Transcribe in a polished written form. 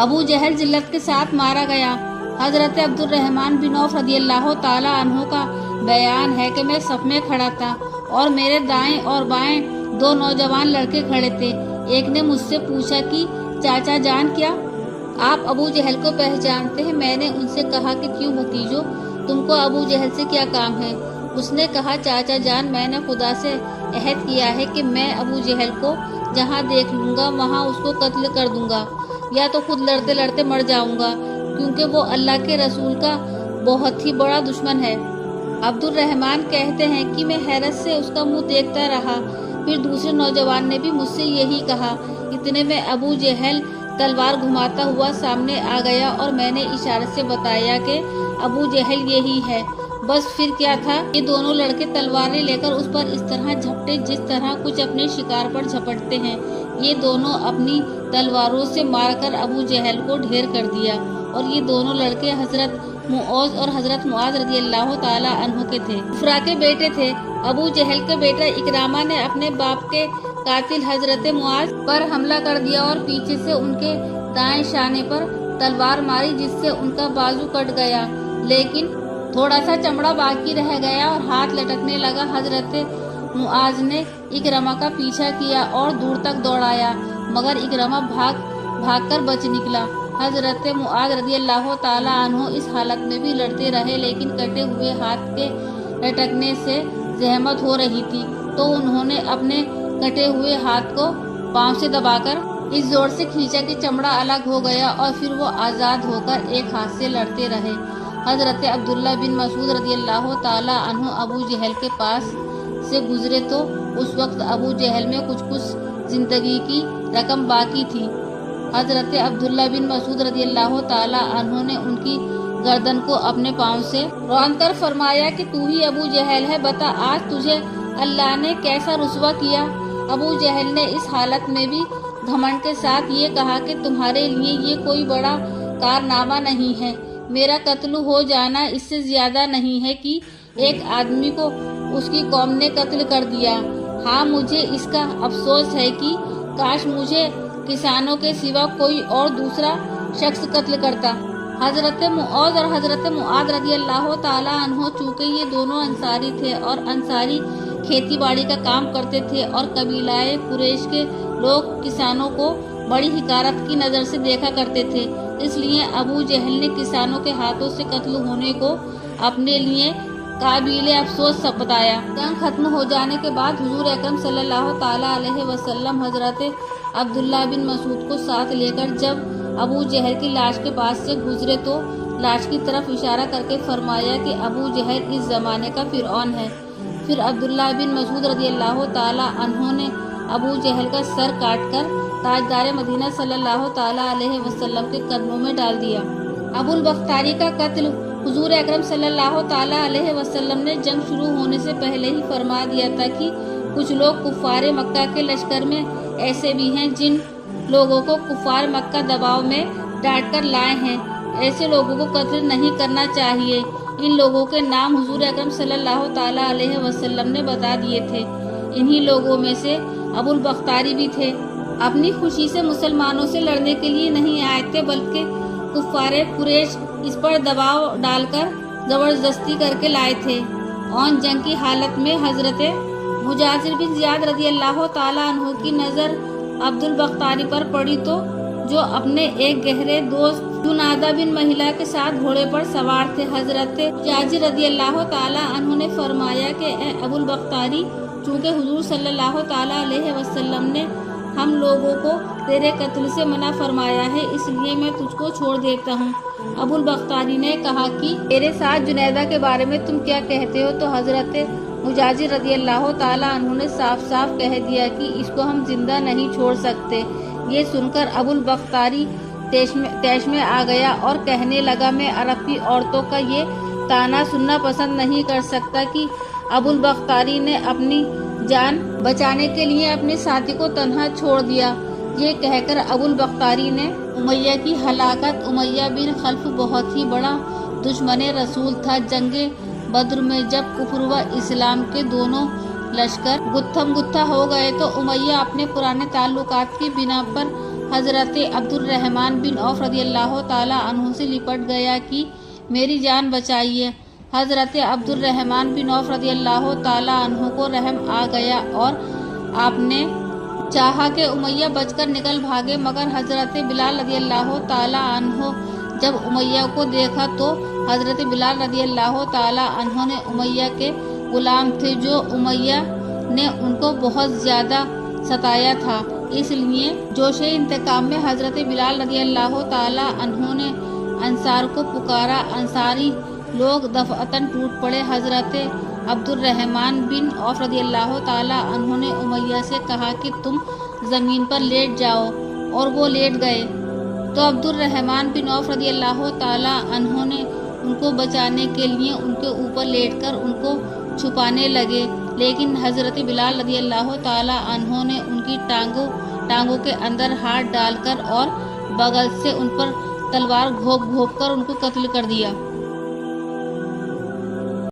अबू जहल जिल्लत के साथ मारा गया। हजरत अब्दुर्रहमान बिन औफ रदियल्लाहु ताला अन्हु का बयान है कि मैं सफ में खड़ा था और मेरे दाएं और बाएं दो नौजवान लड़के खड़े थे। एक ने मुझसे पूछा कि चाचा जान, क्या आप अबू जहल को पहचानते हैं? मैंने उनसे कहा कि क्यों भतीजो, तुमको अबू जहल से क्या काम है? उसने कहा, चाचा जान, मैंने खुदा से अहद किया है कि मैं अबू जहल को जहाँ देख लूँगा वहाँ उसको कत्ल कर दूंगा, या तो खुद लड़ते लड़ते मर जाऊंगा, क्योंकि वो अल्लाह के रसूल का बहुत ही बड़ा दुश्मन है। अब्दुर्रहमान कहते हैं कि मैं हैरत से उसका मुंह देखता रहा। फिर दूसरे नौजवान ने भी मुझसे यही कहा। इतने में अबू जहल तलवार घुमाता हुआ सामने आ गया और मैंने इशारे से बताया कि अबू जहल यही है। बस फिर क्या था, ये दोनों लड़के तलवारें लेकर उस पर इस तरह झपटे जिस तरह कुछ अपने शिकार पर झपटते हैं। ये दोनों अपनी तलवारों से मारकर अबू जहल को ढेर कर दिया। और ये दोनों लड़के हजरत मुआज और हजरत मुआज रदियल्लाहु ताला अन्हु के थे, कुफरा के बेटे थे। अबू जहल के बेटा इकरामा ने अपने बाप के कातिल हजरत मुआज पर हमला कर दिया और पीछे से उनके दाएं शाने पर तलवार मारी, जिससे उनका बाजू कट गया, लेकिन थोड़ा सा चमड़ा बाकी रह गया और हाथ लटकने लगा। हजरत मुआज ने इकरमा का पीछा किया और दूर तक दौड़ाया, मगर इकरमा भाग कर बच निकला। हजरत मुआज रदियल्लाहु ताला अन्हु इस हालत में भी लड़ते रहे, लेकिन कटे हुए हाथ के लटकने से जहमत हो रही थी, तो उन्होंने अपने कटे हुए हाथ को पांव से दबाकर इस जोर से खींचा कि चमड़ा अलग हो गया और फिर वो आज़ाद होकर एक हाथ से लड़ते रहे। हजरत अब्दुल्ला बिन मसूद रदियल्लाहु ताला अन्हु अबू जहल के पास से गुजरे तो उस वक्त अबू जहल में कुछ जिंदगी की रकम बाकी थी। हजरत अब्दुल्ला बिन मसूद रदियल्लाहु ताला अन्हु ने उनकी गर्दन को अपने पांव से रौंद कर फरमाया कि तू ही अबू जहल है, बता आज तुझे अल्लाह ने कैसा रुसवा किया। अबू जहल ने इस हालत में भी घमंड के साथ ये कहा कि तुम्हारे लिए ये कोई बड़ा कारनामा नहीं है, मेरा कत्ल हो जाना इससे ज्यादा नहीं है कि एक आदमी को उसकी कौम ने कत्ल कर दिया। हाँ, मुझे इसका अफसोस है कि काश मुझे किसानों के सिवा कोई और दूसरा शख्स कत्ल करता। हजरत मुआज और हजरत मुआद रदियल्लाहु ताला अन्हु, चूँकि ये दोनों अंसारी थे और अंसारी खेती बाड़ी का काम करते थे और कबीलाए कुरैश के लोग किसानों को बड़ी हिकारत की नज़र से देखा करते थे, इसलिए अबू जहल ने किसानों के हाथों से कत्ल होने को अपने लिए काबिल अफसोस बताया। जंग खत्म हो जाने के बाद हुजूर अकरम सल्लल्लाहु ताला अलैहि वसल्लम हजरत अब्दुल्ला बिन मसूद को साथ लेकर जब अबू जहल की लाश के पास से गुजरे तो लाश की तरफ इशारा करके फरमाया कि अबू जहल इस जमाने का फिरौन है। फिर अब्दुल्ला बिन मसूद रदियल्लाहु ताला अन्हु ने अबू जहल का सर काटकर ताजदार मदीना सल्लल्लाहु ताला अलैहि वसल्लम के कदमों में डाल दिया। अबुल बख्तारी का कत्ल हुजूर अकरम सल्लल्लाहु ताला अलैहि वसल्लम ने जंग शुरू होने से पहले ही फरमा दिया था कि कुछ लोग कुफार मक्का के लश्कर में ऐसे भी हैं जिन लोगों को कुफार मक्का दबाव में डांट कर लाए हैं। ऐसे लोगों को कत्ल नहीं करना चाहिए। इन लोगों के नाम हुजूर अकरम सल्लल्लाहु ताला अलैहि वसल्लम ने बता दिए थे। इन्हीं लोगों में से अबुल बख्तारी भी थे। अपनी खुशी से मुसलमानों से लड़ने के लिए नहीं आए थे, बल्कि कुफारे कुरैश इस पर दबाव डालकर जबरदस्ती करके लाए थे। और जंग की हालत में हजरत मुजाहिर बिन जियाद रदियल्लाहु ताला अन्हु की नज़र अब्दुल बख्तारी पर पड़ी तो जो अपने एक गहरे दोस्त जुनादा बिन महिला के साथ घोड़े पर सवार थे। हजरत मुजाहिर रदियल्लाहु ताला अन्हु ने फरमाया कि ए अबुल बख्तारी, चूँकि हुजूर सल्लल्लाहु ताला अलैहि वसल्लम ने हम लोगों को तेरे कत्ल से मना फरमाया है, इसलिए मैं तुझको छोड़ देता हूँ। अबुल बख्तारी ने कहा कि मेरे साथ जुनैदा के बारे में तुम क्या कहते हो? तो हजरत मुजाहिर रदियल्लाहु ताला अन्हु ने साफ साफ कह दिया कि इसको हम जिंदा नहीं छोड़ सकते। ये सुनकर अबुल बख्तारी तैश में आ गया और कहने लगा, मैं अरबी औरतों का ये ताना सुनना पसंद नहीं कर सकता कि अबुल बख्तारी ने अपनी जान बचाने के लिए अपने साथी को तन्हा छोड़ दिया। ये कहकर अबुल बख्तारी ने उमैया की हलाकत, उमैया बिन खल्फ बहुत ही बड़ा दुश्मन रसूल था। जंगे बद्र में जब कुफर व इस्लाम के दोनों लश्कर गुत्थम गुत्था हो गए तो उमैया अपने पुराने ताल्लुकात की बिना पर حضرت عبدالرحمن بن عوف رضی اللہ تعالیٰ عنہ سے لپٹ گیا کہ میری جان بچائیے۔ حضرت عبدالرحمن بن عوف رضی اللہ تعالیٰ عنہ کو رحم آ گیا اور آپ نے چاہا کہ امیہ بچ کر نکل بھاگے، مگر حضرت بلال رضی اللہ تعالیٰ عنہ جب امیہ کو دیکھا تو حضرت بلال رضی اللہ تعالیٰ عنہ نے امیہ کے غلام تھے جو امیہ نے ان کو بہت زیادہ ستایا تھا، اس لیے جوش انتقام میں حضرت بلال رضی اللہ تعالیٰ عنہ نے انصار کو پکارا۔ انصاری لوگ دفعتاً ٹوٹ پڑے۔ حضرت عبدالرحمن بن عوف رضی اللہ تعالیٰ عنہ نے امیہ سے کہا کہ تم زمین پر لیٹ جاؤ، اور وہ لیٹ گئے تو عبدالرحمن بن عوف رضی اللہ تعالیٰ عنہ نے ان کو بچانے کے لیے ان کے اوپر لیٹ کر ان کو چھپانے لگے، لیکن حضرت بلال رضی اللہ تعالیٰ عنہ نے ان کی ٹانگوں کے اندر ہاتھ ڈال کر اور بغل سے ان پر تلوار گھونپ کر ان کو قتل کر دیا۔